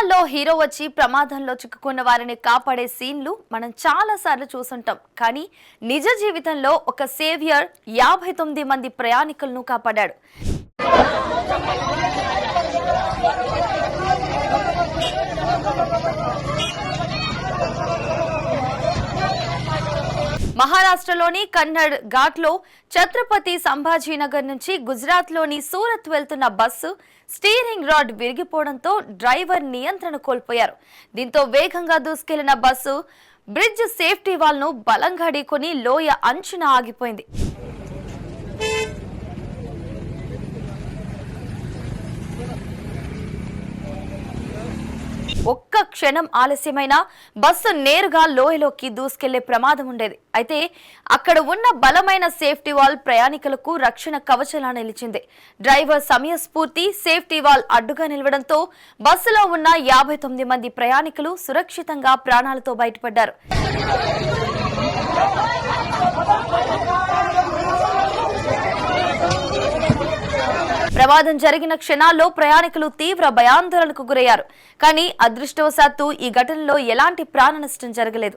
సినిమాల్లో హీరో వచ్చి ప్రమాదంలో చిక్కుకున్న వారిని కాపాడే సీన్లు మనం చాలా సార్లు చూసుంటాం. కానీ నిజ జీవితంలో ఒక సేవియర్ 59 మంది ప్రయాణికులను కాపాడాడు. మహారాష్ట్రలోని కన్నడ్ ఘాట్లో ఛత్రపతి సంభాజీనగర్ నుంచి గుజరాత్లోని సూరత్ వెళ్తున్న బస్సు స్టీరింగ్ రాడ్ విరిగిపోవడంతో డ్రైవర్ నియంత్రణ కోల్పోయారు. దీంతో వేగంగా దూసుకెళ్లిన బస్సు బ్రిడ్జ్ సేఫ్టీ వాల్ను బలంగా ఢీకొని లోయ అంచున ఆగిపోయింది. ఒక్క క్షణం ఆలస్యమైన బస్సు నేరుగా లోయలోకి దూసుకెళ్లే ప్రమాదం ఉండేది. అయితే అక్కడ ఉన్న బలమైన సేఫ్టీ వాల్ ప్రయాణికులకు రక్షణ కవచంలా నిలిచింది. డ్రైవర్ సమయస్ఫూర్తి సేఫ్టీ వాల్ అడ్డుగా నిలవడంతో బస్సులో ఉన్న 59 మంది ప్రయాణికులు సురక్షితంగా ప్రాణాలతో బయటపడ్డారు. ప్రమాదం జరిగిన క్షణాల్లో ప్రయాణికులు తీవ్ర భయాందోళనకు గురయ్యారు. కానీ అదృష్టవశాత్తు ఈ ఘటనలో ఎలాంటి ప్రాణ నష్టం జరగలేదు.